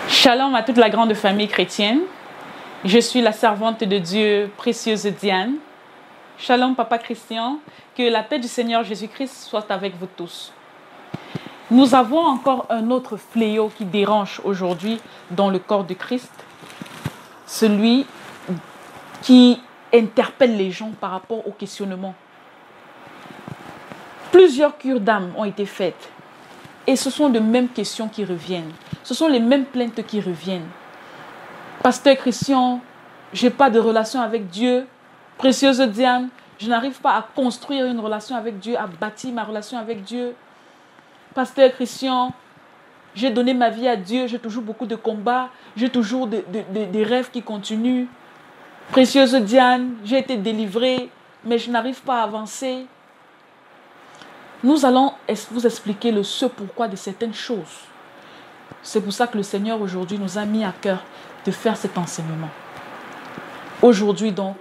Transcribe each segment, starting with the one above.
Shalom à toute la grande famille chrétienne. Je suis la servante de Dieu, précieuse Diane. Shalom Papa Christian, que la paix du Seigneur Jésus-Christ soit avec vous tous. Nous avons encore un autre fléau qui dérange aujourd'hui dans le corps de Christ. Celui qui interpelle les gens par rapport au questionnement. Plusieurs cures d'âme ont été faites. Et ce sont les mêmes questions qui reviennent. Ce sont les mêmes plaintes qui reviennent. Pasteur Christian, je n'ai pas de relation avec Dieu. Précieuse Diane, je n'arrive pas à construire une relation avec Dieu, à bâtir ma relation avec Dieu. Pasteur Christian, j'ai donné ma vie à Dieu, j'ai toujours beaucoup de combats, j'ai toujours des rêves qui continuent. Précieuse Diane, j'ai été délivrée, mais je n'arrive pas à avancer. Nous allons vous expliquer le ce pourquoi de certaines choses. C'est pour ça que le Seigneur aujourd'hui nous a mis à cœur de faire cet enseignement. Aujourd'hui donc,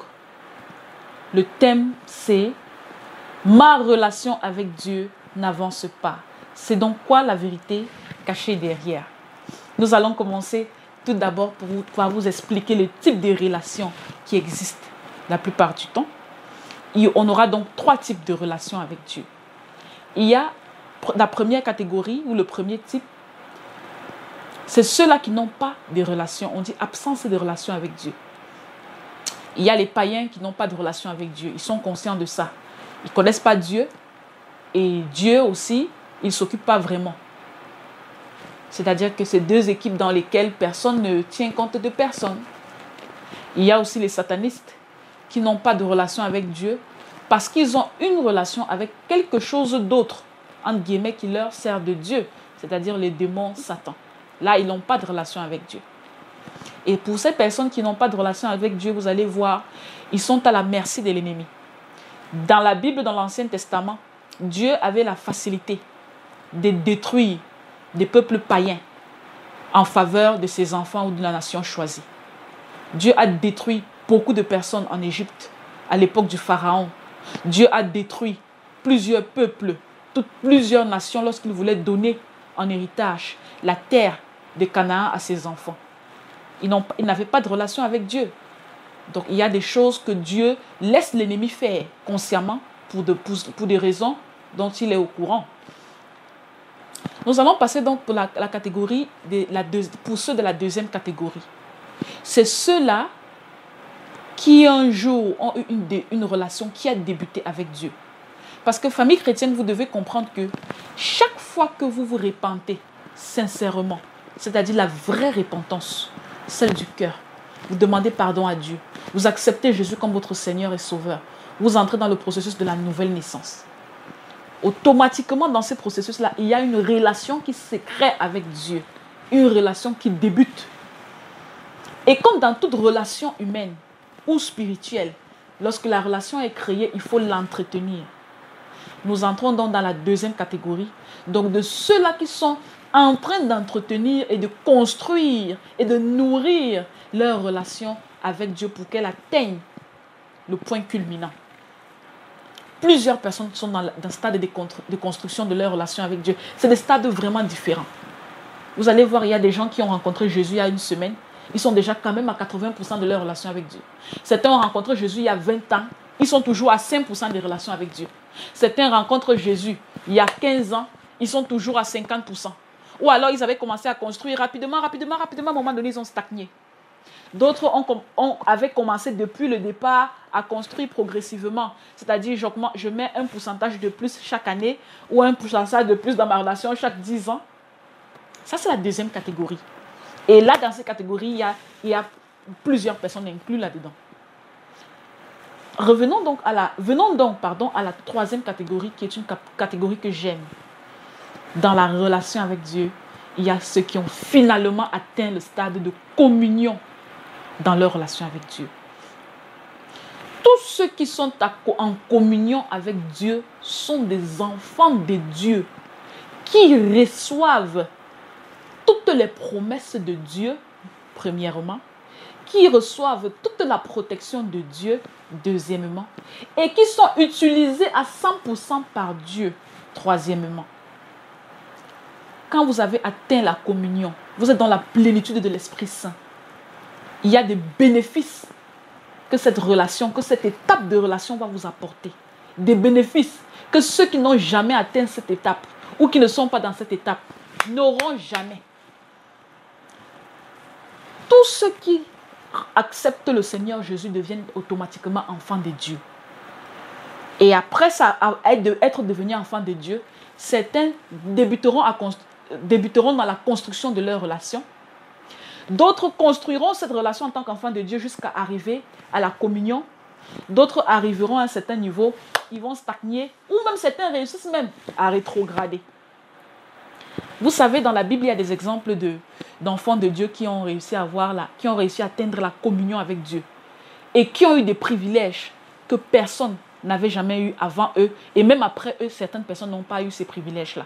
le thème c'est « Ma relation avec Dieu n'avance pas ». C'est donc quoi la vérité cachée derrière? Nous allons commencer tout d'abord par vous expliquer le type de relations qui existent la plupart du temps. On aura donc 3 types de relations avec Dieu. Il y a la première catégorie ou le premier type, c'est ceux-là qui n'ont pas de relations. On dit absence de relation avec Dieu. Il y a les païens qui n'ont pas de relation avec Dieu. Ils sont conscients de ça. Ils ne connaissent pas Dieu. Et Dieu aussi, il ne s'occupe pas vraiment. C'est-à-dire que c'est 2 équipes dans lesquelles personne ne tient compte de personne. Il y a aussi les satanistes qui n'ont pas de relation avec Dieu parce qu'ils ont une relation avec quelque chose d'autre, entre guillemets, qui leur sert de Dieu, c'est-à-dire les démons, Satan. Là, ils n'ont pas de relation avec Dieu. Et pour ces personnes qui n'ont pas de relation avec Dieu, vous allez voir, ils sont à la merci de l'ennemi. Dans la Bible, dans l'Ancien Testament, Dieu avait la facilité de détruire des peuples païens en faveur de ses enfants ou de la nation choisie. Dieu a détruit beaucoup de personnes en Égypte, à l'époque du Pharaon. Dieu a détruit plusieurs peuples, plusieurs nations lorsqu'il voulait donner en héritage la terre de Canaan à ses enfants. Ils n'avaient pas de relation avec Dieu. Donc il y a des choses que Dieu laisse l'ennemi faire consciemment pour des raisons dont il est au courant. Nous allons passer donc pour la catégorie, pour ceux de la deuxième catégorie. C'est ceux-là qui un jour ont eu une relation qui a débuté avec Dieu. Parce que famille chrétienne, vous devez comprendre que chaque fois que vous vous repentez sincèrement, c'est-à-dire la vraie repentance, celle du cœur, vous demandez pardon à Dieu, vous acceptez Jésus comme votre Seigneur et Sauveur, vous entrez dans le processus de la nouvelle naissance. Automatiquement, dans ce processus-là, il y a une relation qui se crée avec Dieu, une relation qui débute. Et comme dans toute relation humaine ou spirituelle, lorsque la relation est créée, il faut l'entretenir. Nous entrons donc dans la deuxième catégorie, donc de ceux-là qui sont en train d'entretenir et de construire et de nourrir leur relation avec Dieu pour qu'elle atteigne le point culminant. Plusieurs personnes sont dans le stade de construction de leur relation avec Dieu. C'est des stades vraiment différents. Vous allez voir, il y a des gens qui ont rencontré Jésus il y a une semaine. Ils sont déjà quand même à 80% de leur relation avec Dieu. Certains ont rencontré Jésus il y a 20 ans. Ils sont toujours à 5% de relations avec Dieu. Certains rencontrent Jésus il y a 15 ans. Ils sont toujours à 50%. Ou alors ils avaient commencé à construire rapidement. À un moment donné, ils ont stagné. D'autres avaient commencé depuis le départ à construire progressivement. C'est-à-dire, je mets un pourcentage de plus chaque année ou un pourcentage de plus dans ma relation chaque 10 ans. Ça, c'est la deuxième catégorie. Et là, dans cette catégorie, il y a plusieurs personnes incluses là-dedans. Venons donc à la troisième catégorie, qui est une catégorie que j'aime. Dans la relation avec Dieu, il y a ceux qui ont finalement atteint le stade de communion dans leur relation avec Dieu. Tous ceux qui sont en communion avec Dieu sont des enfants de Dieu qui reçoivent toutes les promesses de Dieu, premièrement, qui reçoivent toute la protection de Dieu, deuxièmement, et qui sont utilisés à 100% par Dieu, troisièmement. quand vous avez atteint la communion, vous êtes dans la plénitude de l'Esprit Saint. Il y a des bénéfices que cette relation, que cette étape de relation va vous apporter. Des bénéfices que ceux qui n'ont jamais atteint cette étape ou qui ne sont pas dans cette étape n'auront jamais. Tous ceux qui acceptent le Seigneur Jésus deviennent automatiquement enfants de Dieu. Et après ça, être devenu enfants de Dieu, certains débuteront dans la construction de leur relation. D'autres construiront cette relation en tant qu'enfants de Dieu jusqu'à arriver à la communion. D'autres arriveront à un certain niveau, ils vont stagner, ou même certains réussissent même à rétrograder. Vous savez, dans la Bible, il y a des exemples d'enfants de Dieu qui ont réussi à atteindre la communion avec Dieu et qui ont eu des privilèges que personne n'avait jamais eu avant eux, et même après eux, certaines personnes n'ont pas eu ces privilèges-là.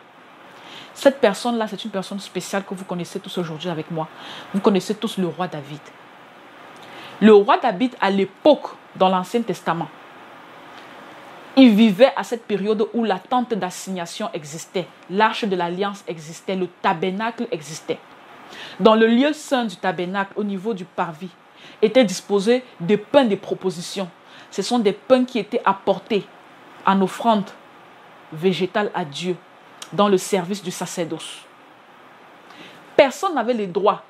Cette personne-là, c'est une personne spéciale que vous connaissez tous aujourd'hui avec moi. Vous connaissez tous le roi David. Le roi David, à l'époque, dans l'Ancien Testament, il vivait à cette période où la tente d'assignation existait, l'arche de l'alliance existait, le tabernacle existait. Dans le lieu saint du tabernacle, au niveau du parvis, étaient disposés des pains de proposition. Ce sont des pains qui étaient apportés en offrande végétale à Dieu dans le service du sacerdoce. Personne n'avait les droits,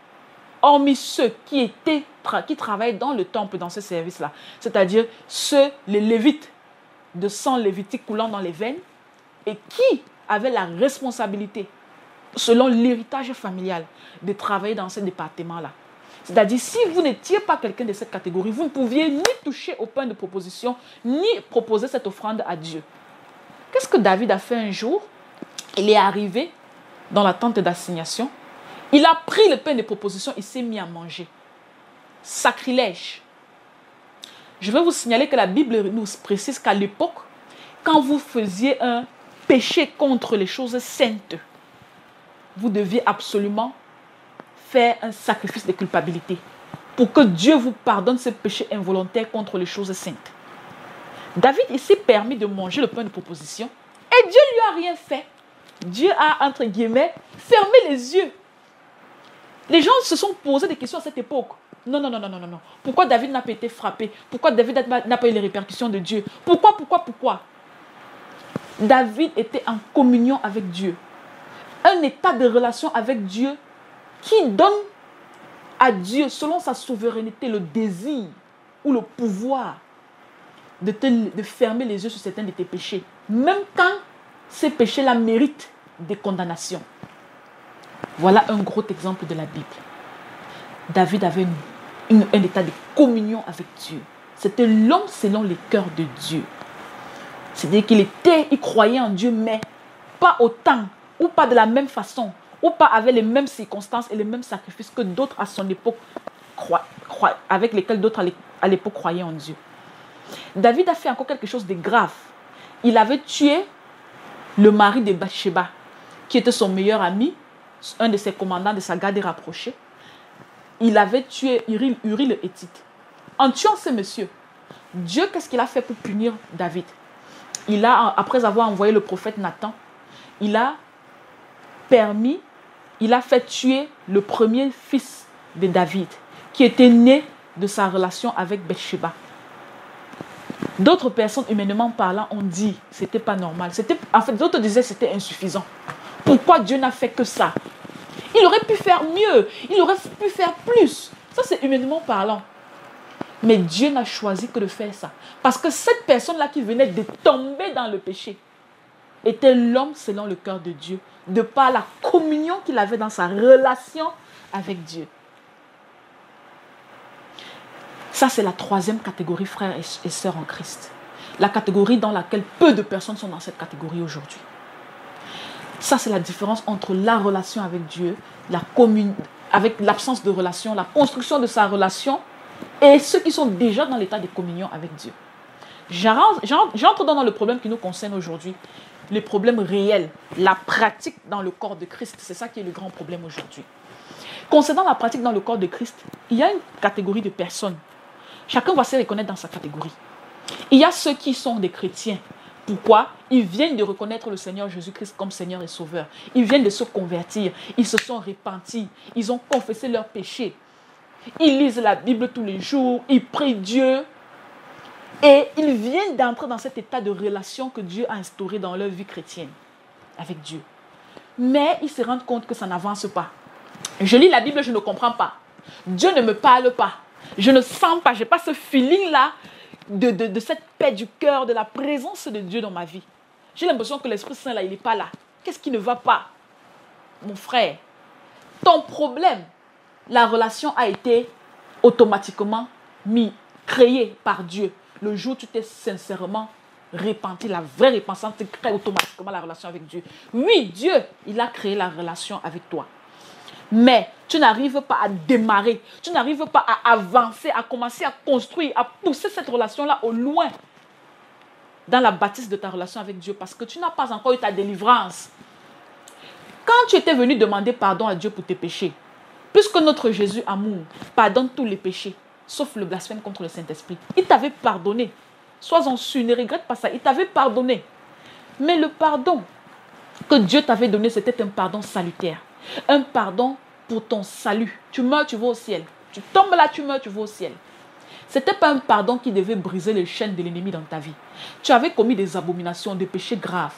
hormis ceux qui travaillaient dans le temple, dans ce service-là. C'est-à-dire les lévites, de sang lévitique coulant dans les veines, et qui avaient la responsabilité, selon l'héritage familial, de travailler dans ce département-là. C'est-à-dire, si vous n'étiez pas quelqu'un de cette catégorie, vous ne pouviez ni toucher au pain de proposition, ni proposer cette offrande à Dieu. Qu'est-ce que David a fait un jour? Il est arrivé dans la tente d'assignation. Il a pris le pain de proposition, il s'est mis à manger. Sacrilège. Je vais vous signaler que la Bible nous précise qu'à l'époque, quand vous faisiez un péché contre les choses saintes, vous deviez absolument faire un sacrifice de culpabilité pour que Dieu vous pardonne ce péché involontaire contre les choses saintes. David, il s'est permis de manger le pain de proposition et Dieu ne lui a rien fait. Dieu a, entre guillemets, fermé les yeux. Les gens se sont posé des questions à cette époque. Non. Pourquoi David n'a pas été frappé? Pourquoi David n'a pas eu les répercussions de Dieu? Pourquoi? David était en communion avec Dieu. Un état de relation avec Dieu qui donne à Dieu, selon sa souveraineté, le désir ou le pouvoir de fermer les yeux sur certains de tes péchés. Même quand ces péchés-là méritent des condamnations. Voilà un gros exemple de la Bible. David avait un état de communion avec Dieu. C'était l'homme selon le cœur de Dieu. C'est-à-dire il croyait en Dieu, mais pas autant, ou pas de la même façon, ou pas avec les mêmes circonstances et les mêmes sacrifices que d'autres à son époque, avec lesquels d'autres à l'époque croyaient en Dieu. David a fait encore quelque chose de grave. Il avait tué le mari de Bathsheba, qui était son meilleur ami, un de ses commandants de sa garde rapprochée. Il avait tué Uri le Héthite. En tuant ce monsieur, Dieu, qu'est-ce qu'il a fait pour punir David? Après avoir envoyé le prophète Nathan, il a fait tuer le premier fils de David, qui était né de sa relation avec Bathsheba. D'autres personnes, humainement parlant, ont dit que ce n'était pas normal. D'autres disaient que c'était insuffisant. Pourquoi Dieu n'a fait que ça? Il aurait pu faire mieux. Il aurait pu faire plus. Ça, c'est humainement parlant. Mais Dieu n'a choisi que de faire ça. Parce que cette personne-là qui venait de tomber dans le péché était l'homme selon le cœur de Dieu, de par la communion qu'il avait dans sa relation avec Dieu. Ça, c'est la troisième catégorie, frères et sœurs en Christ. La catégorie dans laquelle peu de personnes sont dans cette catégorie aujourd'hui. Ça, c'est la différence entre la relation avec Dieu, avec l'absence de relation, la construction de sa relation, et ceux qui sont déjà dans l'état de communion avec Dieu. J'entre dans le problème qui nous concerne aujourd'hui, les problèmes réels, la pratique dans le corps de Christ. C'est ça qui est le grand problème aujourd'hui. Concernant la pratique dans le corps de Christ, il y a une catégorie de personnes. Chacun va se reconnaître dans sa catégorie. Il y a ceux qui sont des chrétiens Pourquoi? Ils viennent de reconnaître le Seigneur Jésus-Christ comme Seigneur et Sauveur. Ils viennent de se convertir. Ils se sont repentis. Ils ont confessé leurs péchés. Ils lisent la Bible tous les jours. Ils prient Dieu. Et ils viennent d'entrer dans cet état de relation que Dieu a instauré dans leur vie chrétienne avec Dieu. Mais ils se rendent compte que ça n'avance pas. Je lis la Bible, je ne comprends pas. Dieu ne me parle pas. Je ne sens pas, je n'ai pas ce feeling-là de cette paix du cœur, de la présence de Dieu dans ma vie. J'ai l'impression que l'Esprit Saint, là, il n'est pas là. Qu'est-ce qui ne va pas? Mon frère, ton problème, la relation a été automatiquement créée par Dieu. Le jour où tu t'es sincèrement repenti, la vraie repentance crée automatiquement la relation avec Dieu. Oui, Dieu, il a créé la relation avec toi. Mais tu n'arrives pas à démarrer, tu n'arrives pas à avancer, à commencer à construire, à pousser cette relation-là au loin dans la bâtisse de ta relation avec Dieu parce que tu n'as pas encore eu ta délivrance. Quand tu étais venu demander pardon à Dieu pour tes péchés, puisque notre Jésus amour pardonne tous les péchés, sauf le blasphème contre le Saint-Esprit, il t'avait pardonné. Sois-en sûr, ne regrette pas ça, il t'avait pardonné. Mais le pardon que Dieu t'avait donné, c'était un pardon salutaire. Un pardon pour ton salut. Tu meurs, tu vas au ciel. Tu tombes là, tu meurs, tu vas au ciel. Ce n'était pas un pardon qui devait briser les chaînes de l'ennemi dans ta vie. Tu avais commis des abominations, des péchés graves.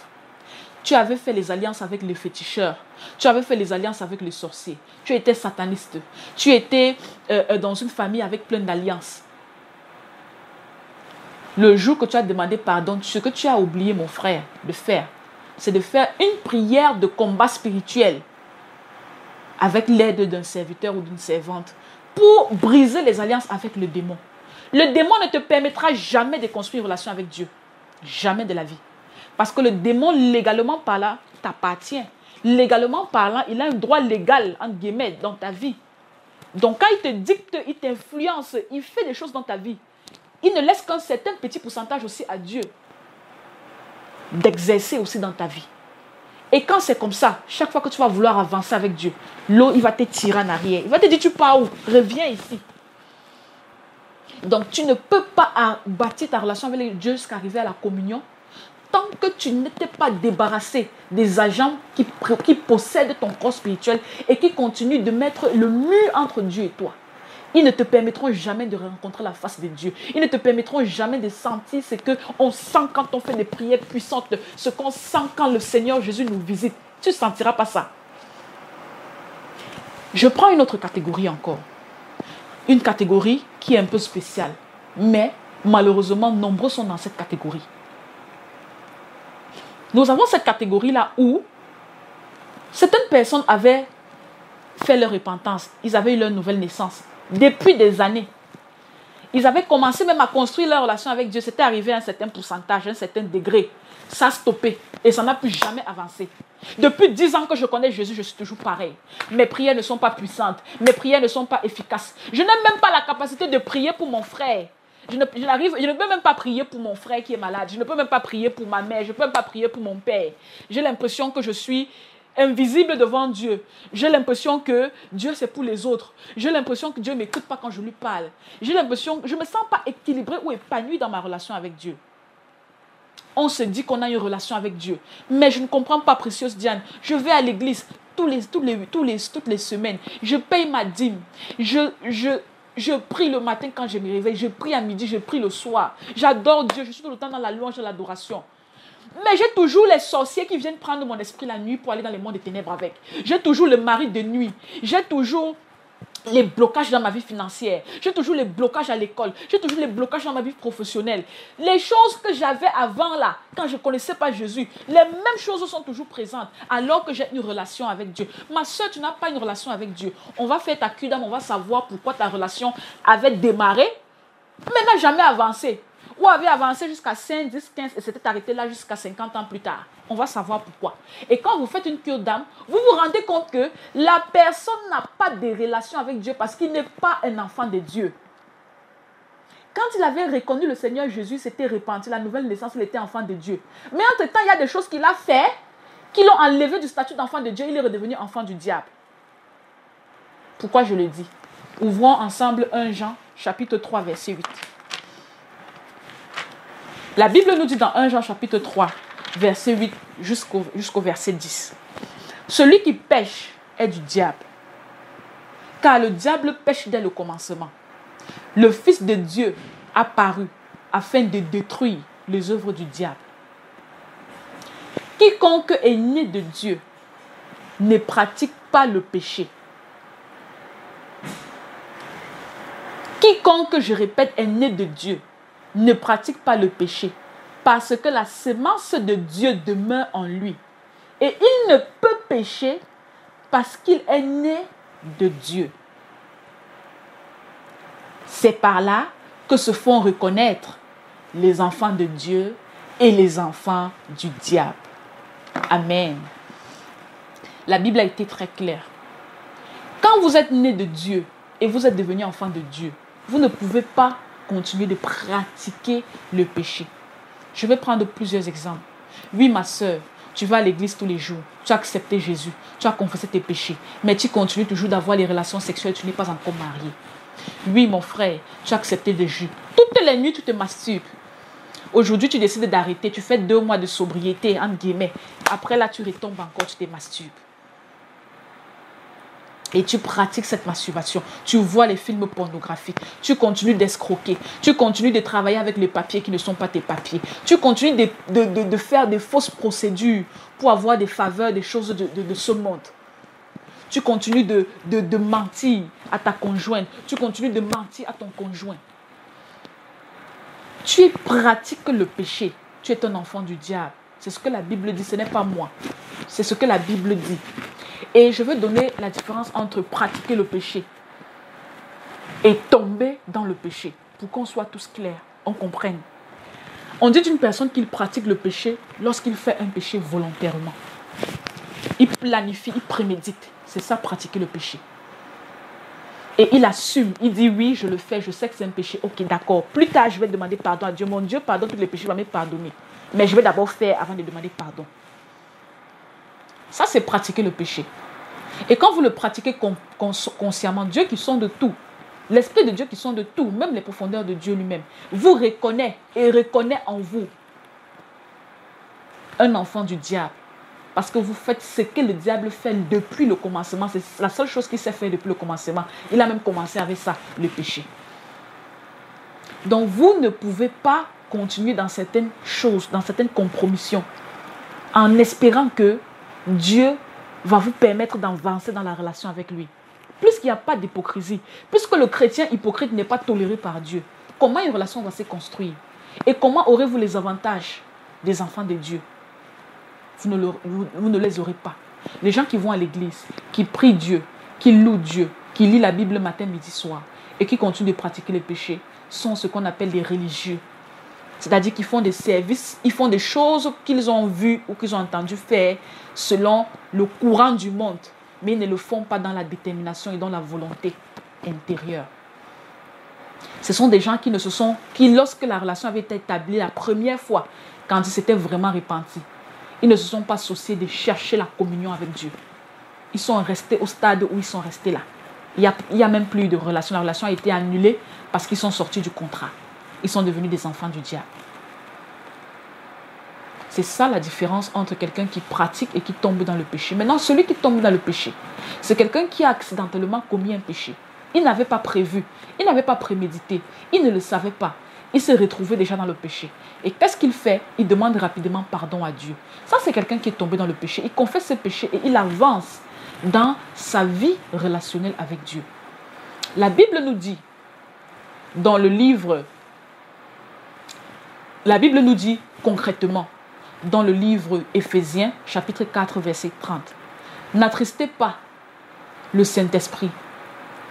Tu avais fait les alliances avec les féticheurs. Tu avais fait les alliances avec les sorciers. Tu étais sataniste. Tu étais dans une famille avec plein d'alliances. Le jour que tu as demandé pardon, ce que tu as oublié, mon frère, de faire, c'est de faire une prière de combat spirituel avec l'aide d'un serviteur ou d'une servante pour briser les alliances avec le démon. Le démon ne te permettra jamais de construire une relation avec Dieu. Jamais de la vie. Parce que le démon, légalement parlant, t'appartient. Légalement parlant, il a un droit légal, entre guillemets, dans ta vie. Donc quand il te dicte, il t'influence, il fait des choses dans ta vie, il ne laisse qu'un certain petit pourcentage aussi à Dieu d'exercer aussi dans ta vie. Et quand c'est comme ça, chaque fois que tu vas vouloir avancer avec Dieu, l'eau, il va te tirer en arrière. Il va te dire, tu pars où? Reviens ici. Donc, tu ne peux pas bâtir ta relation avec Dieu jusqu'à arriver à la communion tant que tu n'étais pas débarrassé des agents qui possèdent ton corps spirituel et qui continuent de mettre le mur entre Dieu et toi. Ils ne te permettront jamais de rencontrer la face de Dieu. Ils ne te permettront jamais de sentir ce qu'on sent quand on fait des prières puissantes, ce qu'on sent quand le Seigneur Jésus nous visite. Tu ne sentiras pas ça. Je prends une autre catégorie encore. Une catégorie qui est un peu spéciale. Mais malheureusement, nombreux sont dans cette catégorie. Nous avons cette catégorie-là où certaines personnes avaient fait leur repentance. Ils avaient eu leur nouvelle naissance. Depuis des années. Ils avaient commencé même à construire leur relation avec Dieu. C'était arrivé à un certain pourcentage, à un certain degré. Ça a stoppé. Et ça n'a plus jamais avancé. Depuis 10 ans que je connais Jésus, je suis toujours pareil. Mes prières ne sont pas puissantes. Mes prières ne sont pas efficaces. Je n'ai même pas la capacité de prier pour mon frère. Je ne peux même pas prier pour mon frère qui est malade. Je ne peux même pas prier pour ma mère. Je ne peux même pas prier pour mon père. J'ai l'impression que je suis invisible devant Dieu. J'ai l'impression que Dieu c'est pour les autres. J'ai l'impression que Dieu ne m'écoute pas quand je lui parle. J'ai l'impression que je ne me sens pas équilibrée ou épanouie dans ma relation avec Dieu. On se dit qu'on a une relation avec Dieu. Mais je ne comprends pas, précieuse Diane. Je vais à l'église toutes les semaines. Je paye ma dîme. Je prie le matin quand je me réveille. Je prie à midi, je prie le soir. J'adore Dieu. Je suis tout le temps dans la louange et l'adoration. Mais j'ai toujours les sorciers qui viennent prendre mon esprit la nuit pour aller dans les mondes des ténèbres avec. J'ai toujours le mari de nuit. J'ai toujours les blocages dans ma vie financière. J'ai toujours les blocages à l'école. J'ai toujours les blocages dans ma vie professionnelle. Les choses que j'avais avant là, quand je ne connaissais pas Jésus, les mêmes choses sont toujours présentes alors que j'ai une relation avec Dieu. Ma soeur, tu n'as pas une relation avec Dieu. On va faire ta QDAM, on va savoir pourquoi ta relation avait démarré, mais n'a jamais avancé. Ou avait avancé jusqu'à 5, 10, 15 et s'était arrêté là jusqu'à 50 ans plus tard. On va savoir pourquoi. Et quand vous faites une cure d'âme, vous vous rendez compte que la personne n'a pas de relation avec Dieu parce qu'il n'est pas un enfant de Dieu. Quand il avait reconnu le Seigneur Jésus, s'était repenti, la nouvelle naissance, il était enfant de Dieu. Mais entre-temps, il y a des choses qu'il a fait qui l'ont enlevé du statut d'enfant de Dieu. Il est redevenu enfant du diable. Pourquoi je le dis? Ouvrons ensemble 1 Jean, chapitre 3, verset 8. La Bible nous dit dans 1 Jean chapitre 3, verset 8 jusqu'au verset 10. Celui qui pêche est du diable, car le diable pêche dès le commencement. Le Fils de Dieu apparu afin de détruire les œuvres du diable. Quiconque est né de Dieu ne pratique pas le péché. Quiconque, je répète, est né de Dieu ne pratique pas le péché, parce que la sémence de Dieu demeure en lui. Et il ne peut pécher parce qu'il est né de Dieu. C'est par là que se font reconnaître les enfants de Dieu et les enfants du diable. Amen. La Bible a été très claire. Quand vous êtes né de Dieu et vous êtes devenu enfant de Dieu, vous ne pouvez pas continuer de pratiquer le péché. Je vais prendre plusieurs exemples. Oui, ma soeur, tu vas à l'église tous les jours, tu as accepté Jésus, tu as confessé tes péchés, mais tu continues toujours d'avoir les relations sexuelles, tu n'es pas encore marié. Oui, mon frère, tu as accepté Jésus. Toutes les nuits, tu te masturbes. Aujourd'hui, tu décides d'arrêter, tu fais 2 mois de sobriété, entre guillemets. Après là, tu retombes encore, tu te masturbes. Et tu pratiques cette masturbation. Tu vois les films pornographiques. Tu continues d'escroquer. Tu continues de travailler avec les papiers qui ne sont pas tes papiers. Tu continues de faire des fausses procédures pour avoir des faveurs, des choses de ce monde. Tu continues de mentir à ta conjointe. Tu continues de mentir à ton conjoint. Tu pratiques le péché. Tu es un enfant du diable. C'est ce que la Bible dit. Ce n'est pas moi. C'est ce que la Bible dit. Et je veux donner la différence entre pratiquer le péché et tomber dans le péché. Pour qu'on soit tous clairs, on comprenne. On dit d'une personne qu'il pratique le péché lorsqu'il fait un péché volontairement. Il planifie, il prémédite. C'est ça, pratiquer le péché. Et il assume, il dit oui, je le fais, je sais que c'est un péché. Ok, d'accord. Plus tard, je vais demander pardon à Dieu. Mon Dieu pardonne tous les péchés, il va me pardonner. Mais je vais d'abord faire avant de demander pardon. Ça, c'est pratiquer le péché. Et quand vous le pratiquez consciemment, Dieu qui sonde de tout, l'Esprit de Dieu qui sonde de tout, même les profondeurs de Dieu lui-même, vous reconnaît et reconnaît en vous un enfant du diable. Parce que vous faites ce que le diable fait depuis le commencement. C'est la seule chose qu'il sait faire depuis le commencement. Il a même commencé avec ça, le péché. Donc vous ne pouvez pas continuer dans certaines choses, dans certaines compromissions, en espérant que Dieu va vous permettre d'avancer dans la relation avec lui. Puisqu'il n'y a pas d'hypocrisie, puisque le chrétien hypocrite n'est pas toléré par Dieu, comment une relation va se construire? Et comment aurez-vous les avantages des enfants de Dieu? Vous ne les aurez pas. Les gens qui vont à l'église, qui prient Dieu, qui louent Dieu, qui lisent la Bible matin, midi, soir, et qui continuent de pratiquer les péchés, sont ce qu'on appelle des religieux. C'est-à-dire qu'ils font des services, ils font des choses qu'ils ont vues ou qu'ils ont entendu faire selon le courant du monde. Mais ils ne le font pas dans la détermination et dans la volonté intérieure. Ce sont des gens qui, lorsque la relation avait été établie la première fois, quand ils s'étaient vraiment repentis, ils ne se sont pas souciés de chercher la communion avec Dieu. Ils sont restés au stade où ils sont restés là. Il y a même plus de relation. La relation a été annulée parce qu'ils sont sortis du contrat. Ils sont devenus des enfants du diable. C'est ça la différence entre quelqu'un qui pratique et qui tombe dans le péché. Maintenant, celui qui tombe dans le péché, c'est quelqu'un qui a accidentellement commis un péché. Il n'avait pas prévu, il n'avait pas prémédité, il ne le savait pas. Il s'est retrouvé déjà dans le péché. Et qu'est-ce qu'il fait? Il demande rapidement pardon à Dieu. Ça, c'est quelqu'un qui est tombé dans le péché. Il confesse ses péchés et il avance dans sa vie relationnelle avec Dieu. La Bible nous dit, dans le livre, la Bible nous dit concrètement, dans le livre Éphésiens, chapitre 4, verset 30, n'attristez pas le Saint-Esprit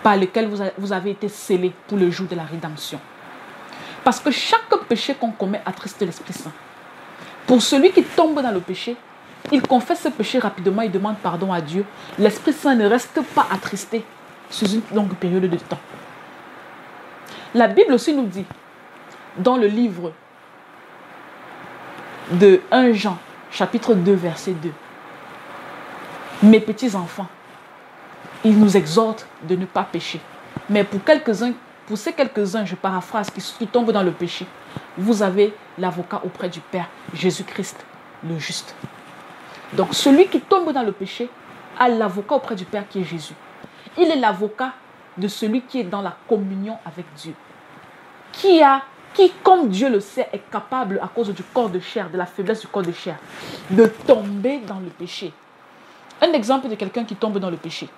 par lequel vous avez été scellés pour le jour de la rédemption. Parce que chaque péché qu'on commet attriste l'Esprit Saint. Pour celui qui tombe dans le péché, il confesse ce péché rapidement et demande pardon à Dieu. L'Esprit Saint ne reste pas attristé sur une longue période de temps. La Bible aussi nous dit, dans le livre de 1 Jean, chapitre 2, verset 2, mes petits enfants, il nous exhorte de ne pas pécher. Mais pour pour ces quelques-uns, je paraphrase, qui tombent dans le péché, vous avez l'avocat auprès du Père, Jésus-Christ, le juste. Donc, celui qui tombe dans le péché a l'avocat auprès du Père qui est Jésus. Il est l'avocat de celui qui est dans la communion avec Dieu. Qui, comme Dieu le sait, est capable, à cause du corps de chair, de la faiblesse du corps de chair, de tomber dans le péché. Un exemple de quelqu'un qui tombe dans le péché.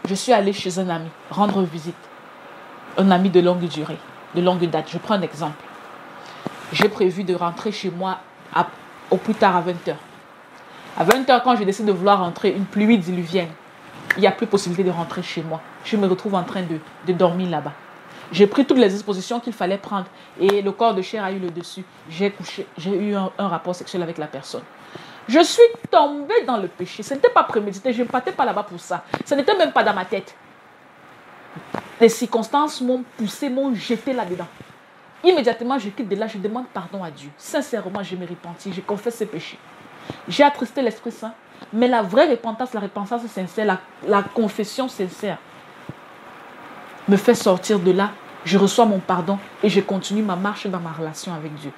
Je suis allée chez un ami, rendre visite. Un ami de longue durée, de longue date. Je prends un exemple. J'ai prévu de rentrer chez moi au plus tard à 20h. À 20h, quand je décide de vouloir rentrer, une pluie diluvienne, il n'y a plus possibilité de rentrer chez moi. Je me retrouve en train de dormir là-bas. J'ai pris toutes les dispositions qu'il fallait prendre et le corps de chair a eu le dessus. J'ai eu un rapport sexuel avec la personne. Je suis tombée dans le péché. Ce n'était pas prémédité. Je ne partais pas là-bas pour ça. Ce n'était même pas dans ma tête. Les circonstances m'ont poussé, m'ont jeté là-dedans. Immédiatement, je quitte de là. Je demande pardon à Dieu. Sincèrement, je me repentis. Je confesse ce péché. J'ai attristé l'Esprit Saint. Mais la vraie repentance, la repentance sincère, la confession sincère me fait sortir de là. Je reçois mon pardon et je continue ma marche dans ma relation avec Dieu.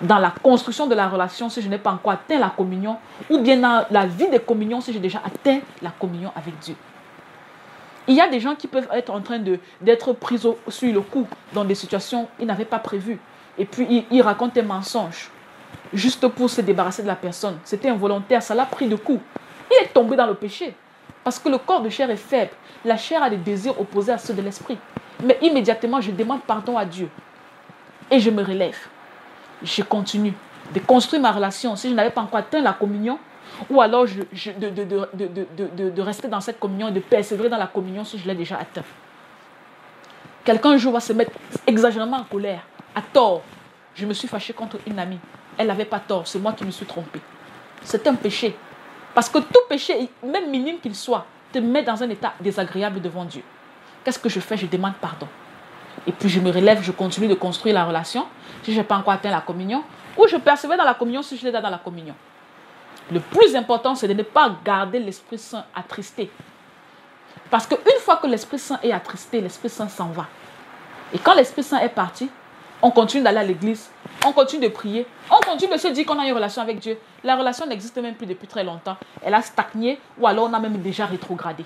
Dans la construction de la relation, si je n'ai pas encore atteint la communion, ou bien dans la vie de communion, si j'ai déjà atteint la communion avec Dieu. Il y a des gens qui peuvent être en train d'être pris sur le coup dans des situations qu'ils n'avaient pas prévues. Et puis, ils racontent un mensonge juste pour se débarrasser de la personne. C'était involontaire, ça l'a pris de coup. Il est tombé dans le péché. Parce que le corps de chair est faible. La chair a des désirs opposés à ceux de l'esprit. Mais immédiatement, je demande pardon à Dieu. Et je me relève. Je continue de construire ma relation. Si je n'avais pas encore atteint la communion, ou alors de rester dans cette communion et de persévérer dans la communion si je l'ai déjà atteint. Quelqu'un un jour va se mettre exagérément en colère, à tort. Je me suis fâchée contre une amie. Elle n'avait pas tort, c'est moi qui me suis trompée. C'est un péché. Parce que tout péché, même minime qu'il soit, te met dans un état désagréable devant Dieu. Qu'est-ce que je fais? Je demande pardon. Et puis je me relève, je continue de construire la relation, si je n'ai pas encore atteint la communion, ou je persévère dans la communion si je l'ai dans la communion. Le plus important, c'est de ne pas garder l'Esprit Saint attristé. Parce qu'une fois que l'Esprit Saint est attristé, l'Esprit Saint s'en va. Et quand l'Esprit Saint est parti, on continue d'aller à l'église, on continue de prier, on continue de se dire qu'on a une relation avec Dieu. La relation n'existe même plus depuis très longtemps. Elle a stagné ou alors on a même déjà rétrogradé.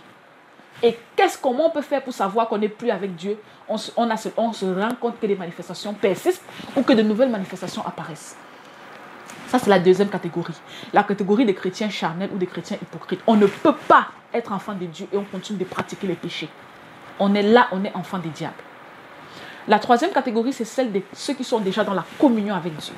Et comment on peut faire pour savoir qu'on n'est plus avec Dieu? On se rend compte que des manifestations persistent ou que de nouvelles manifestations apparaissent. Ça, c'est la deuxième catégorie. La catégorie des chrétiens charnels ou des chrétiens hypocrites. On ne peut pas être enfant de Dieu et on continue de pratiquer les péchés. On est là, on est enfant des diables. La troisième catégorie, c'est celle de ceux qui sont déjà dans la communion avec Dieu.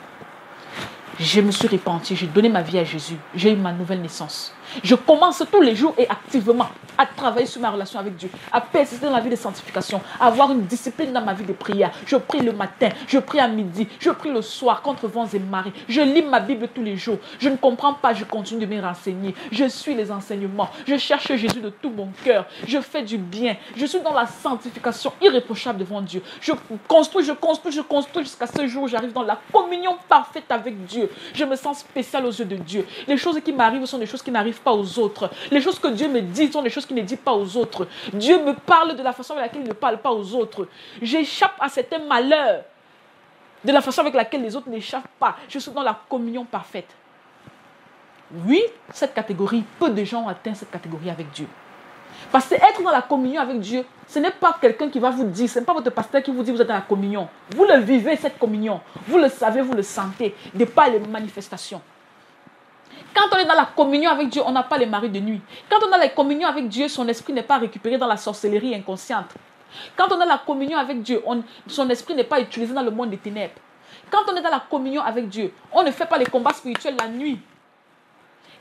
Je me suis repenti, j'ai donné ma vie à Jésus. J'ai eu ma nouvelle naissance. Je commence tous les jours et activement à travailler sur ma relation avec Dieu, à persister dans la vie de sanctification, à avoir une discipline dans ma vie de prière. Je prie le matin, je prie à midi, je prie le soir contre vents et marées. Je lis ma Bible tous les jours. Je ne comprends pas, je continue de me renseigner. Je suis les enseignements. Je cherche Jésus de tout mon cœur. Je fais du bien. Je suis dans la sanctification irréprochable devant Dieu. Je construis jusqu'à ce jour où j'arrive dans la communion parfaite avec Dieu. Je me sens spécial aux yeux de Dieu. Les choses qui m'arrivent sont des choses qui n'arrivent pas aux autres. Les choses que Dieu me dit sont des choses qu'il ne dit pas aux autres. Dieu me parle de la façon avec laquelle il ne parle pas aux autres. J'échappe à certains malheurs de la façon avec laquelle les autres n'échappent pas. Je suis dans la communion parfaite. Oui, cette catégorie, peu de gens ont atteint cette catégorie avec Dieu. Parce que être dans la communion avec Dieu, ce n'est pas quelqu'un qui va vous dire, ce n'est pas votre pasteur qui vous dit que vous êtes dans la communion. Vous le vivez, cette communion. Vous le savez, vous le sentez, de par les manifestations. Quand on est dans la communion avec Dieu, on n'a pas les maris de nuit. Quand on a la communion avec Dieu, son esprit n'est pas récupéré dans la sorcellerie inconsciente. Quand on a la communion avec Dieu, son esprit n'est pas utilisé dans le monde des ténèbres. Quand on est dans la communion avec Dieu, on ne fait pas les combats spirituels la nuit.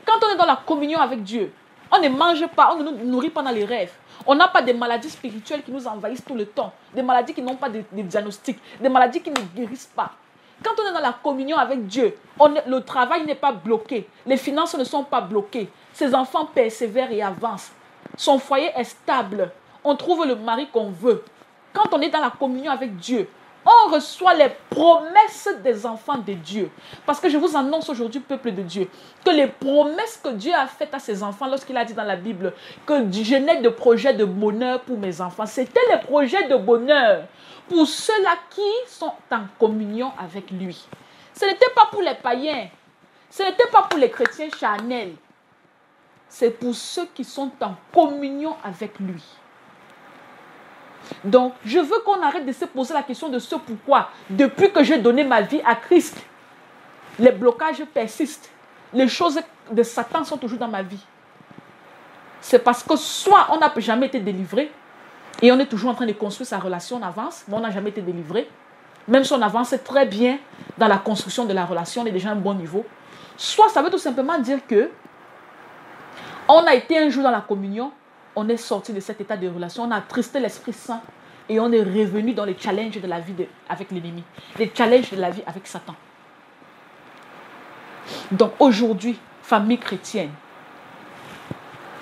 Quand on est dans la communion avec Dieu, on ne mange pas, on ne nous nourrit pas dans les rêves. On n'a pas des maladies spirituelles qui nous envahissent tout le temps. Des maladies qui n'ont pas de diagnostic. Des maladies qui ne guérissent pas. Quand on est dans la communion avec Dieu, le travail n'est pas bloqué. Les finances ne sont pas bloquées. Ses enfants persévèrent et avancent. Son foyer est stable. On trouve le mari qu'on veut. Quand on est dans la communion avec Dieu, on reçoit les promesses des enfants de Dieu. Parce que je vous annonce aujourd'hui, peuple de Dieu, que les promesses que Dieu a faites à ses enfants, lorsqu'il a dit dans la Bible que je n'ai de projet de bonheur pour mes enfants, c'était les projets de bonheur pour ceux-là qui sont en communion avec lui. Ce n'était pas pour les païens, ce n'était pas pour les chrétiens charnels, c'est pour ceux qui sont en communion avec lui. Donc, je veux qu'on arrête de se poser la question de ce pourquoi, depuis que j'ai donné ma vie à Christ, les blocages persistent. Les choses de Satan sont toujours dans ma vie. C'est parce que soit on n'a jamais été délivré et on est toujours en train de construire sa relation, on avance, mais on n'a jamais été délivré. Même si on avance très bien dans la construction de la relation, on est déjà à un bon niveau. Soit ça veut tout simplement dire que on a été un jour dans la communion, on est sorti de cet état de relation, on a attristé l'Esprit Saint et on est revenu dans les challenges de la vie avec l'ennemi, les challenges de la vie avec Satan. Donc aujourd'hui, famille chrétienne,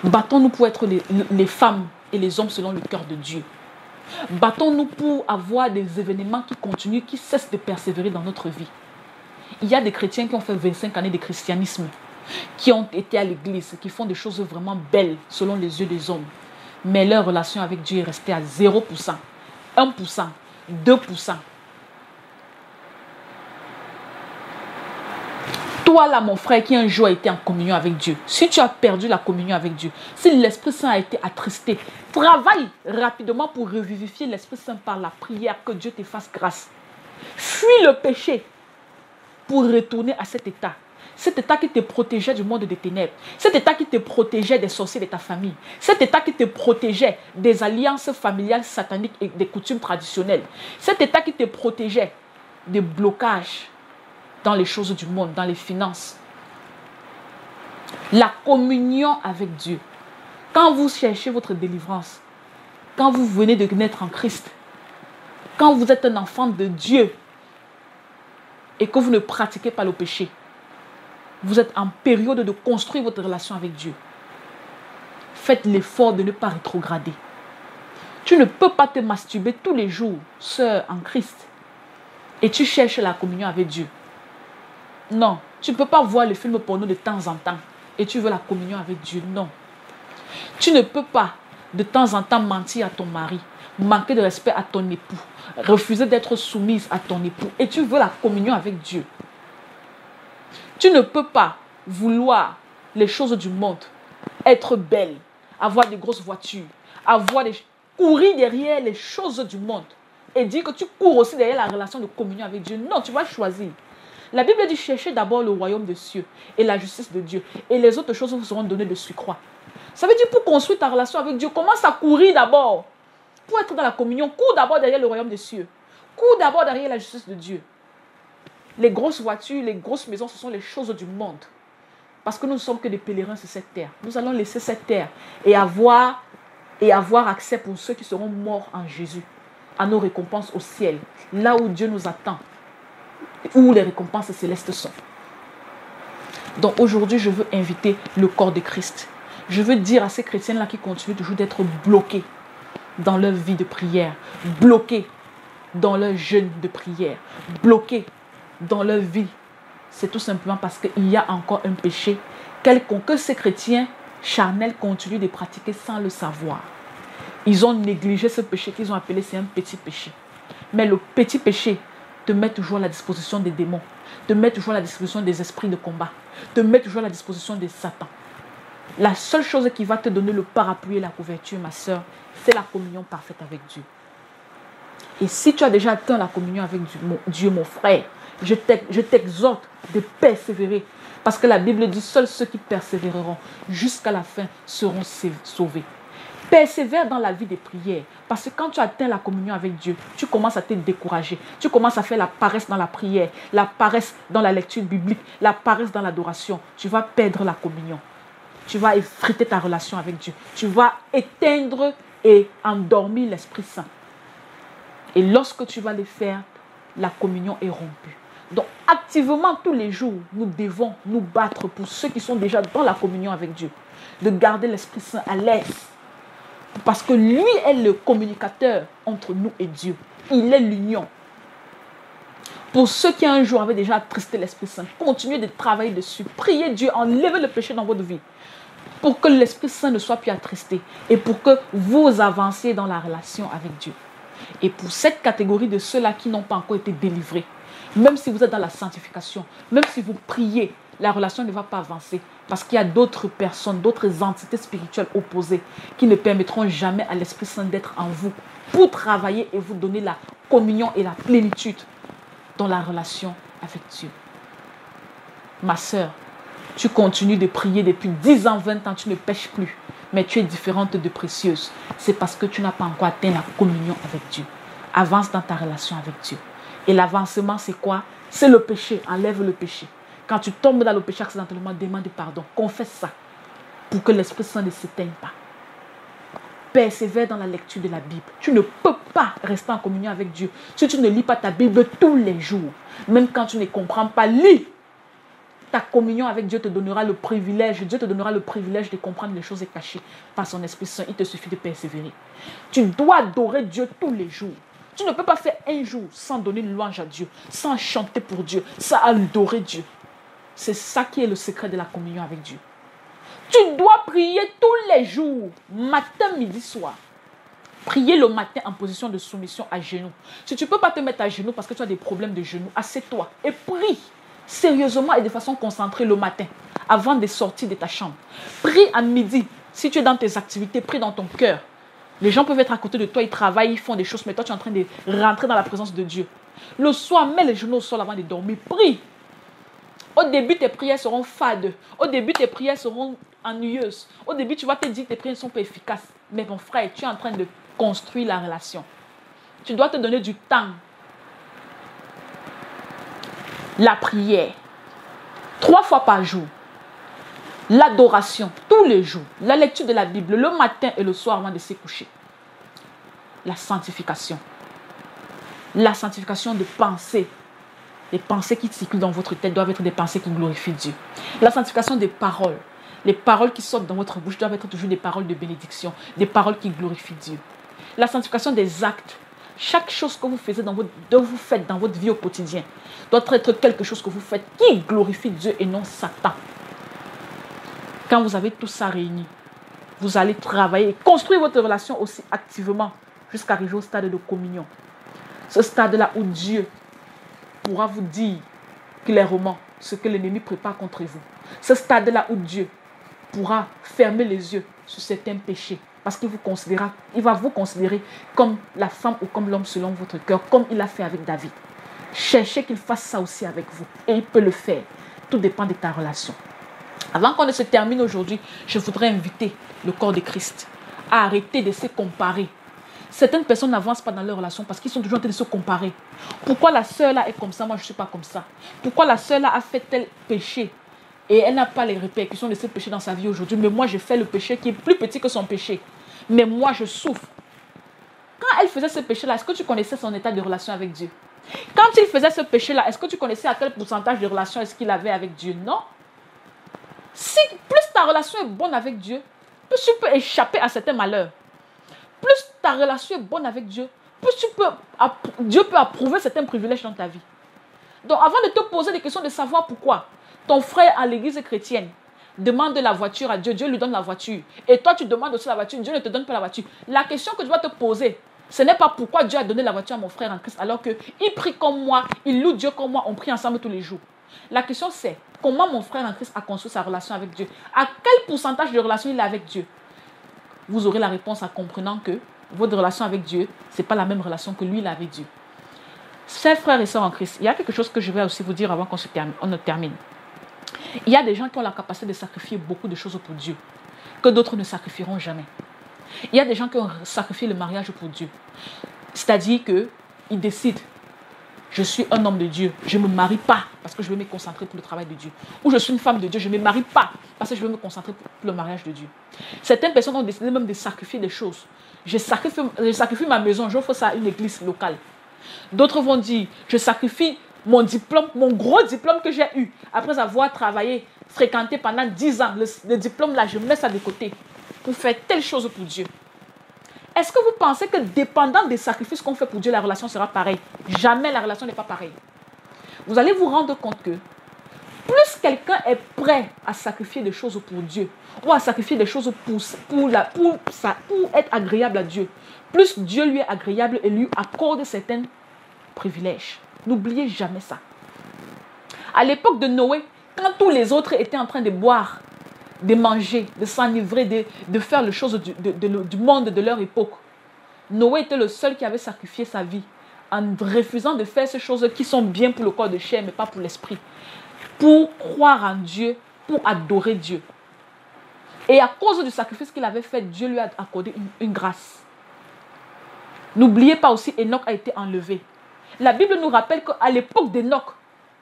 battons-nous pour être les femmes et les hommes selon le cœur de Dieu. Battons-nous pour avoir des événements qui continuent, qui cessent de persévérer dans notre vie. Il y a des chrétiens qui ont fait 25 années de christianisme, qui ont été à l'église, qui font des choses vraiment belles selon les yeux des hommes. Mais leur relation avec Dieu est restée à 0%, 1%, 2%. Toi là, mon frère, qui un jour a été en communion avec Dieu, si tu as perdu la communion avec Dieu, si l'Esprit Saint a été attristé, travaille rapidement pour revivifier l'Esprit Saint par la prière, que Dieu te fasse grâce. Fuis le péché pour retourner à cet état. Cet état qui te protégeait du monde des ténèbres. Cet état qui te protégeait des sorciers de ta famille. Cet état qui te protégeait des alliances familiales sataniques et des coutumes traditionnelles. Cet état qui te protégeait des blocages dans les choses du monde, dans les finances. La communion avec Dieu. Quand vous cherchez votre délivrance, quand vous venez de naître en Christ, quand vous êtes un enfant de Dieu et que vous ne pratiquez pas le péché, vous êtes en période de construire votre relation avec Dieu. Faites l'effort de ne pas rétrograder. Tu ne peux pas te masturber tous les jours, sœur en Christ, et tu cherches la communion avec Dieu. Non, tu ne peux pas voir le film porno de temps en temps et tu veux la communion avec Dieu. Non. Tu ne peux pas de temps en temps mentir à ton mari, manquer de respect à ton époux, refuser d'être soumise à ton époux et tu veux la communion avec Dieu. Tu ne peux pas vouloir les choses du monde, être belle, avoir de grosses voitures, courir derrière les choses du monde et dire que tu cours aussi derrière la relation de communion avec Dieu. Non, tu vas choisir. La Bible dit cherchez d'abord le royaume des cieux et la justice de Dieu et les autres choses vous seront données de surcroît. Ça veut dire pour construire ta relation avec Dieu, commence à courir d'abord. Pour être dans la communion, cours d'abord derrière le royaume des cieux. Cours d'abord derrière la justice de Dieu. Les grosses voitures, les grosses maisons, ce sont les choses du monde. Parce que nous ne sommes que des pèlerins sur cette terre. Nous allons laisser cette terre et avoir accès pour ceux qui seront morts en Jésus, à nos récompenses au ciel, là où Dieu nous attend, où les récompenses célestes sont. Donc aujourd'hui, je veux inviter le corps de Christ. Je veux dire à ces chrétiens-là qui continuent toujours d'être bloqués dans leur vie de prière, bloqués dans leur jeûne de prière, bloqués dans leur vie. C'est tout simplement parce qu'il y a encore un péché quelconque que ces chrétiens charnels continuent de pratiquer sans le savoir. Ils ont négligé ce péché qu'ils ont appelé c'est un petit péché. Mais le petit péché te met toujours à la disposition des démons, te met toujours à la disposition des esprits de combat, te met toujours à la disposition de Satan. La seule chose qui va te donner le parapluie et la couverture, ma soeur, c'est la communion parfaite avec Dieu. Et si tu as déjà atteint la communion avec Dieu, mon frère, je t'exhorte de persévérer. Parce que la Bible dit, seuls ceux qui persévéreront jusqu'à la fin seront sauvés. Persévère dans la vie des prières. Parce que quand tu atteins la communion avec Dieu, tu commences à te décourager. Tu commences à faire la paresse dans la prière, la paresse dans la lecture biblique, la paresse dans l'adoration. Tu vas perdre la communion. Tu vas effriter ta relation avec Dieu. Tu vas éteindre et endormir l'Esprit Saint. Et lorsque tu vas le faire, la communion est rompue. Donc, activement, tous les jours, nous devons nous battre pour ceux qui sont déjà dans la communion avec Dieu. De garder l'Esprit Saint à l'aise. Parce que lui est le communicateur entre nous et Dieu. Il est l'union. Pour ceux qui un jour avaient déjà attristé l'Esprit Saint, continuez de travailler dessus. Priez Dieu, enlevez le péché dans votre vie. Pour que l'Esprit Saint ne soit plus attristé. Et pour que vous avanciez dans la relation avec Dieu. Et pour cette catégorie de ceux-là qui n'ont pas encore été délivrés, même si vous êtes dans la sanctification, même si vous priez, la relation ne va pas avancer. Parce qu'il y a d'autres personnes, d'autres entités spirituelles opposées qui ne permettront jamais à l'Esprit Saint d'être en vous pour travailler et vous donner la communion et la plénitude dans la relation avec Dieu. Ma sœur, tu continues de prier depuis 10 ans, 20 ans, tu ne pêches plus. Mais tu es différente de précieuse. C'est parce que tu n'as pas encore atteint la communion avec Dieu. Avance dans ta relation avec Dieu. Et l'avancement, c'est quoi? C'est le péché. Enlève le péché. Quand tu tombes dans le péché accidentellement, demande pardon. Confesse ça pour que l'Esprit Saint ne s'éteigne pas. Persévère dans la lecture de la Bible. Tu ne peux pas rester en communion avec Dieu si tu ne lis pas ta Bible tous les jours. Même quand tu ne comprends pas, lis. Ta communion avec Dieu te donnera le privilège. Dieu te donnera le privilège de comprendre les choses cachées par son Esprit Saint. Il te suffit de persévérer. Tu dois adorer Dieu tous les jours. Tu ne peux pas faire un jour sans donner une louange à Dieu, sans chanter pour Dieu, sans adorer Dieu. C'est ça qui est le secret de la communion avec Dieu. Tu dois prier tous les jours, matin, midi, soir. Prier le matin en position de soumission à genoux. Si tu ne peux pas te mettre à genoux parce que tu as des problèmes de genoux, assieds-toi et prie sérieusement et de façon concentrée le matin avant de sortir de ta chambre. Prie à midi. Si tu es dans tes activités, prie dans ton cœur. Les gens peuvent être à côté de toi, ils travaillent, ils font des choses, mais toi tu es en train de rentrer dans la présence de Dieu. Le soir, mets les genoux au sol avant de dormir. Prie. Au début, tes prières seront fades. Au début, tes prières seront ennuyeuses. Au début, tu vas te dire que tes prières ne sont pas efficaces. Mais mon frère, tu es en train de construire la relation. Tu dois te donner du temps. La prière, 3 fois par jour. L'adoration, tous les jours. La lecture de la Bible, le matin et le soir avant de se coucher. La sanctification. La sanctification de pensée. Les pensées qui circulent dans votre tête doivent être des pensées qui glorifient Dieu. La sanctification des paroles. Les paroles qui sortent dans votre bouche doivent être toujours des paroles de bénédiction, des paroles qui glorifient Dieu. La sanctification des actes. Chaque chose que vous faites dans votre vie au quotidien doit être quelque chose que vous faites qui glorifie Dieu et non Satan. Quand vous avez tout ça réuni, vous allez travailler, construire votre relation aussi activement jusqu'à arriver au stade de communion. Ce stade-là où Dieu pourra vous dire clairement ce que l'ennemi prépare contre vous. Ce stade-là où Dieu pourra fermer les yeux sur certains péchés parce qu'il va vous considérer comme la femme ou comme l'homme selon votre cœur, comme il a fait avec David. Cherchez qu'il fasse ça aussi avec vous et il peut le faire. Tout dépend de ta relation. Avant qu'on ne se termine aujourd'hui, je voudrais inviter le corps de Christ à arrêter de se comparer. Certaines personnes n'avancent pas dans leur relation parce qu'ils sont toujours en train de se comparer. Pourquoi la sœur là est comme ça, moi je ne suis pas comme ça? Pourquoi la sœur là a fait tel péché et elle n'a pas les répercussions de ce péché dans sa vie aujourd'hui? Mais moi je fais le péché qui est plus petit que son péché. Mais moi je souffre. Quand elle faisait ce péché là, est-ce que tu connaissais son état de relation avec Dieu? Quand il faisait ce péché là, est-ce que tu connaissais à quel pourcentage de relation est-ce qu'il avait avec Dieu? Non. Si plus ta relation est bonne avec Dieu, plus tu peux échapper à certains malheurs. Plus ta relation est bonne avec Dieu, plus Dieu peut approuver certains privilèges dans ta vie. Donc avant de te poser des questions de savoir pourquoi ton frère à l'église chrétienne demande la voiture à Dieu, Dieu lui donne la voiture. Et toi tu demandes aussi la voiture, Dieu ne te donne pas la voiture. La question que tu dois te poser, ce n'est pas pourquoi Dieu a donné la voiture à mon frère en Christ alors qu'il prie comme moi, il loue Dieu comme moi, on prie ensemble tous les jours. La question c'est, comment mon frère en Christ a construit sa relation avec Dieu? À quel pourcentage de relation il a avec Dieu? Vous aurez la réponse en comprenant que votre relation avec Dieu, ce n'est pas la même relation que lui, il a avec Dieu. Chers frères et sœurs en Christ, il y a quelque chose que je vais aussi vous dire avant qu'on ne termine. Il y a des gens qui ont la capacité de sacrifier beaucoup de choses pour Dieu, que d'autres ne sacrifieront jamais. Il y a des gens qui ont sacrifié le mariage pour Dieu. C'est-à-dire qu'ils décident, je suis un homme de Dieu, je ne me marie pas parce que je veux me concentrer pour le travail de Dieu. Ou je suis une femme de Dieu, je ne me marie pas parce que je veux me concentrer pour le mariage de Dieu. Certaines personnes ont décidé même de sacrifier des choses. Je sacrifie ma maison, j'offre ça à une église locale. D'autres vont dire, je sacrifie mon diplôme, mon gros diplôme que j'ai eu après avoir travaillé, fréquenté pendant 10 ans. Le diplôme là, je mets ça de côté pour faire telle chose pour Dieu. Est-ce que vous pensez que dépendant des sacrifices qu'on fait pour Dieu, la relation sera pareille? Jamais la relation n'est pas pareille. vous allez vous rendre compte que plus quelqu'un est prêt à sacrifier des choses pour Dieu, ou à sacrifier des choses pour être agréable à Dieu, plus Dieu lui est agréable et lui accorde certains privilèges. N'oubliez jamais ça. À l'époque de Noé, quand tous les autres étaient en train de boire, de manger, de s'enivrer, de faire les choses du monde de leur époque, Noé était le seul qui avait sacrifié sa vie en refusant de faire ces choses qui sont bien pour le corps de chair, mais pas pour l'esprit. Pour croire en Dieu, pour adorer Dieu. Et à cause du sacrifice qu'il avait fait, Dieu lui a accordé une grâce. N'oubliez pas aussi, Enoch a été enlevé. La Bible nous rappelle qu'à l'époque d'Enoch,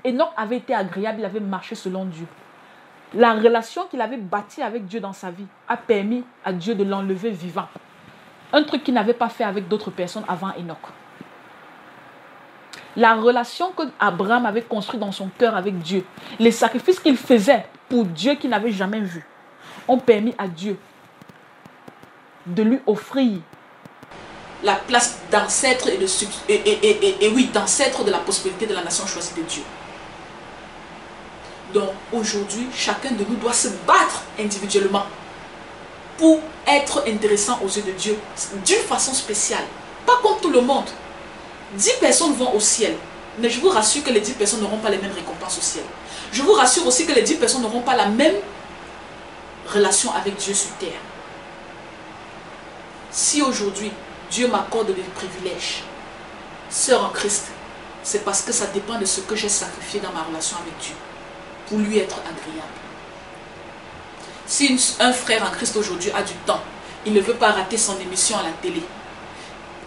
Enoch avait été agréable, il avait marché selon Dieu. La relation qu'il avait bâtie avec Dieu dans sa vie a permis à Dieu de l'enlever vivant. Un truc qu'il n'avait pas fait avec d'autres personnes avant Enoch. La relation que Abraham avait construite dans son cœur avec Dieu, les sacrifices qu'il faisait pour Dieu qu'il n'avait jamais vu, ont permis à Dieu de lui offrir la place d'ancêtre d'ancêtre de la prospérité de la nation choisie de Dieu. Donc aujourd'hui, chacun de nous doit se battre individuellement pour être intéressant aux yeux de Dieu d'une façon spéciale, pas comme tout le monde. 10 personnes vont au ciel, mais je vous rassure que les 10 personnes n'auront pas les mêmes récompenses au ciel. Je vous rassure aussi que les 10 personnes n'auront pas la même relation avec Dieu sur terre. Si aujourd'hui, Dieu m'accorde des privilèges, sœur en Christ, c'est parce que ça dépend de ce que j'ai sacrifié dans ma relation avec Dieu, pour lui être agréable. Si un frère en Christ aujourd'hui a du temps, il ne veut pas rater son émission à la télé,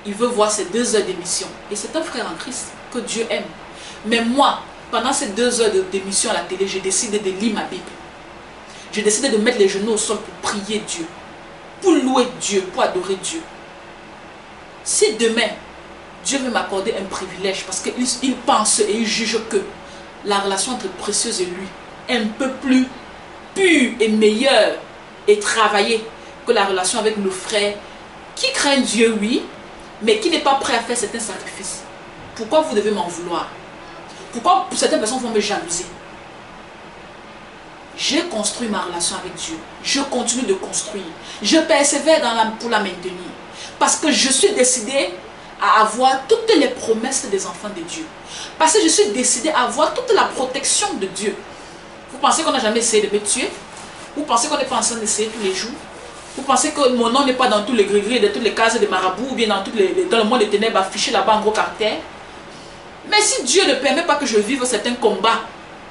il veut voir ces 2 heures d'émission, et c'est un frère en Christ que Dieu aime. Mais moi, pendant ces 2 heures d'émission à la télé, j'ai décidé de lire ma Bible. J'ai décidé de mettre les genoux au sol pour prier Dieu, pour louer Dieu, pour adorer Dieu. Si demain, Dieu veut m'accorder un privilège parce qu'il pense et il juge que la relation entre Précieuse et lui est un peu plus pure et meilleure et travaillée que la relation avec nos frères qui craignent Dieu, oui, mais qui n'est pas prêt à faire certains sacrifices. Pourquoi vous devez m'en vouloir? Pourquoi certaines personnes vont me jalouser? J'ai construit ma relation avec Dieu. Je continue de construire. Je persévère pour la maintenir. Parce que je suis décidé à avoir toutes les promesses des enfants de Dieu. Parce que je suis décidé à avoir toute la protection de Dieu. Vous pensez qu'on n'a jamais essayé de me tuer? Vous pensez qu'on n'est pas en train d'essayer tous les jours? Vous pensez que mon nom n'est pas dans tous les gris-gris de toutes les cases de marabouts ou bien dans le monde des ténèbres affiché là-bas en gros caractère? Mais si Dieu ne permet pas que je vive certains combats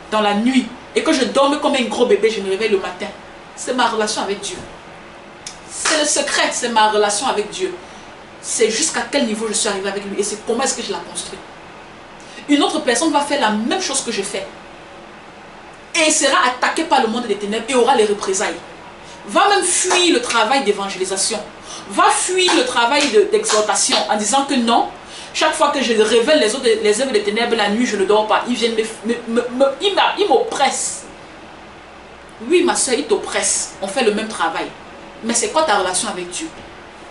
dans la nuit et que je dorme comme un gros bébé, je me réveille le matin, c'est ma relation avec Dieu. C'est le secret, c'est ma relation avec Dieu. C'est jusqu'à quel niveau je suis arrivé avec lui et c'est comment est-ce que je l'ai construit. Une autre personne va faire la même chose que je fais et sera attaquée par le monde des ténèbres et aura les représailles. Va même fuir le travail d'évangélisation, va fuir le travail d'exhortation en disant que non, chaque fois que je révèle les œuvres des ténèbres la nuit, je ne dors pas. Ils viennent ils m'oppressent. Oui, ma soeur, ils t'oppressent. On fait le même travail. Mais c'est quoi ta relation avec Dieu?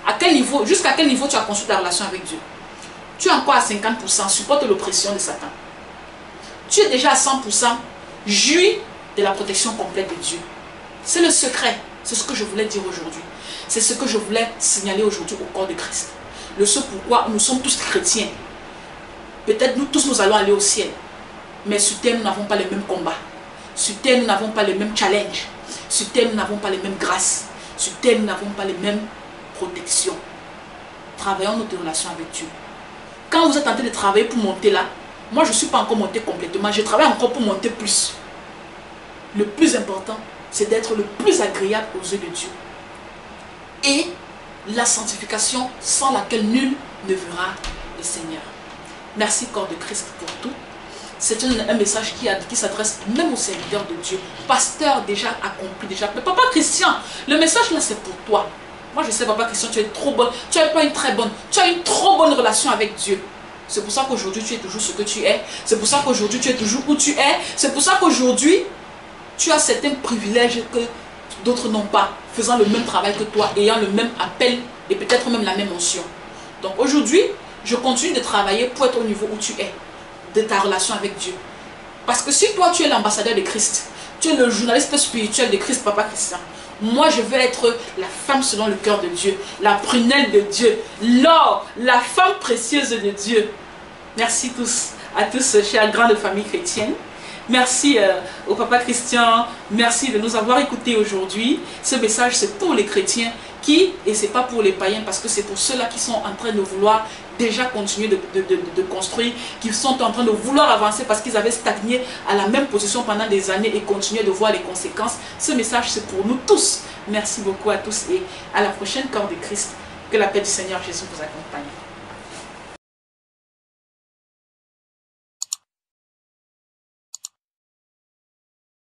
À quel niveau, jusqu'à quel niveau tu as construit ta relation avec Dieu? Tu es encore à 50%, supporte l'oppression de Satan. Tu es déjà à 100%, jouis de la protection complète de Dieu. C'est le secret. C'est ce que je voulais dire aujourd'hui. C'est ce que je voulais signaler aujourd'hui au corps de Christ. Le ce pourquoi nous sommes tous chrétiens. Peut-être nous tous nous allons aller au ciel. Mais sur terre, nous n'avons pas les mêmes combats. Sur terre, nous n'avons pas les mêmes challenges. Sur terre, nous n'avons pas les mêmes grâces. Sur terre, nous n'avons pas les mêmes protections. Travaillons notre relation avec Dieu. Quand vous êtes en train de travailler pour monter là, moi je ne suis pas encore monté complètement. Je travaille encore pour monter plus. Le plus important, c'est d'être le plus agréable aux yeux de Dieu. Et la sanctification sans laquelle nul ne verra le Seigneur. Merci corps de Christ pour tout. C'est un message qui s'adresse même aux serviteurs de Dieu. Pasteur déjà accompli, déjà. Mais papa Christian, le message là c'est pour toi. Moi je sais papa Christian, tu es trop bonne. Tu n'as pas une très bonne. Tu as une trop bonne relation avec Dieu. C'est pour ça qu'aujourd'hui tu es toujours ce que tu es. C'est pour ça qu'aujourd'hui tu es toujours où tu es. C'est pour ça qu'aujourd'hui tu as certains privilèges que d'autres n'ont pas, faisant le même travail que toi, ayant le même appel et peut-être même la même onction. Donc aujourd'hui, je continue de travailler pour être au niveau où tu es, de ta relation avec Dieu. Parce que si toi tu es l'ambassadeur de Christ, tu es le journaliste spirituel de Christ, Papa Christian, moi je veux être la femme selon le cœur de Dieu, la prunelle de Dieu, l'or, la femme précieuse de Dieu. Merci à tous, chère grande famille chrétienne. Merci au Papa Christian, merci de nous avoir écoutés aujourd'hui. Ce message c'est pour les chrétiens et c'est pas pour les païens, parce que c'est pour ceux-là qui sont en train de vouloir déjà continuer de construire, qui sont en train de vouloir avancer parce qu'ils avaient stagné à la même position pendant des années et continuer de voir les conséquences. Ce message c'est pour nous tous. Merci beaucoup à tous et à la prochaine corps de Christ. Que la paix du Seigneur Jésus vous accompagne.